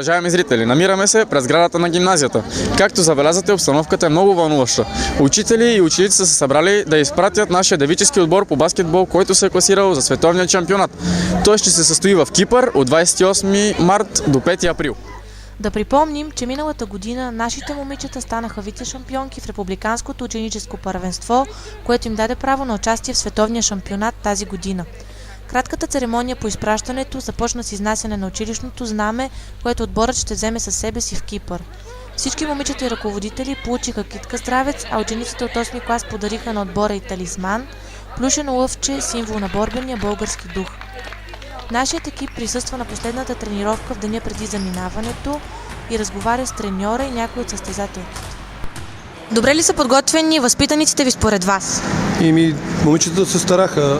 Уважаеми зрители, намираме се пред сградата на гимназията. Както забелязвате, обстановката е много вълнуваща. Учители и ученици са се събрали да изпратят нашия девически отбор по баскетбол, който се е класирал за световния чемпионат. Той ще се състои в Кипър от 28 март до 5 април. Да припомним, че миналата година нашите момичета станаха вице-шампионки в Републиканското ученическо първенство, което им даде право на участие в световния шампионат тази година. Кратката церемония по изпращането започна с изнасяне на училищното знаме, което отборът ще вземе със себе си в Кипър. Всички момичета и ръководители получиха китка здравец, а учениците от 8-ми клас подариха на отбора и талисман, плюшено лъвче, символ на борбения български дух. Нашият екип присъства на последната тренировка в деня преди заминаването и разговаря с треньора и някои от състезателите. Добре ли са подготвени възпитаниците ви според вас? Момичетата се стараха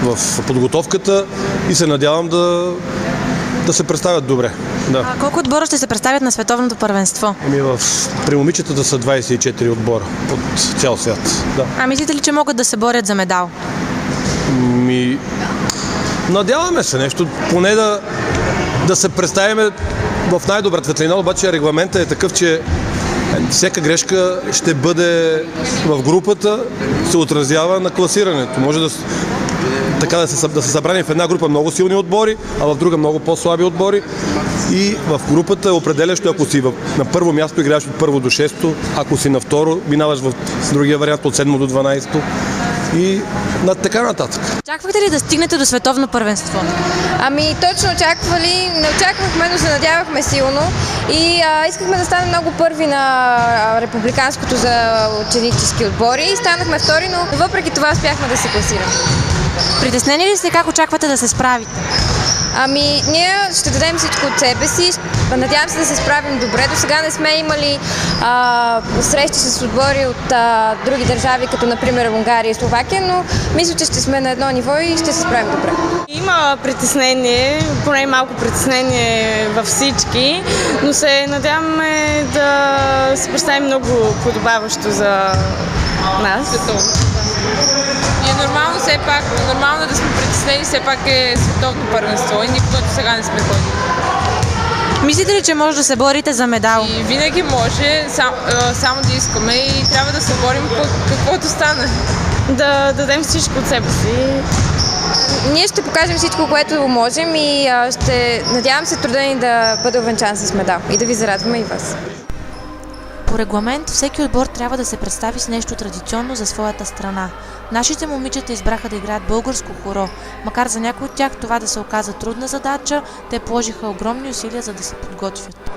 в подготовката и се надявам да се представят добре. Да. А колко отбора ще се представят на световното първенство? При момичетата са 24 отбора от цял свят. Да. А мислите ли, че могат да се борят за медал? Надяваме се нещо, поне да се представим в най-добра светлина, обаче регламентът е такъв, че всяка грешка ще бъде в групата, се отразява на класирането. Може да се събрани в една група много силни отбори, а в друга много по-слаби отбори. И в групата е определящо, ако си на първо място играеш от първо до 6, ако си на второ, минаваш в другия вариант от 7 до 12 и така нататък. Очаквахте ли да стигнете до световно първенство? Точно не очаквахме, но се надявахме силно и искахме да станем много първи на републиканското за ученически отбори и станахме втори, но въпреки това успяхме да се класираме. Притеснени ли сте, как очаквате да се справите? Ние ще дадем всичко от себе си. Надявам се да се справим добре. До сега не сме имали срещи с отбори от други държави, като например Унгария и Словакия, но мисля, че ще сме на едно ниво и ще се справим добре. Има притеснение, поне малко притеснение във всички, но се надяваме да се представим много подобаващо за нас. И е нормално да сме притеснени, все пак е световно първенство и никога до сега не сме ходили. Мислите ли, че може да се борите за медал? И винаги може, само да искаме и трябва да се борим по каквото стане. Да дадем всичко от себе си. Ние ще покажем всичко, което можем и надявам се труда ни да бъде увенчан с медал и да ви зарадваме и вас. По регламент всеки отбор трябва да се представи с нещо традиционно за своята страна. Нашите момичета избраха да играят българско хоро. Макар за някои от тях това да се оказа трудна задача, те положиха огромни усилия за да се подготвят.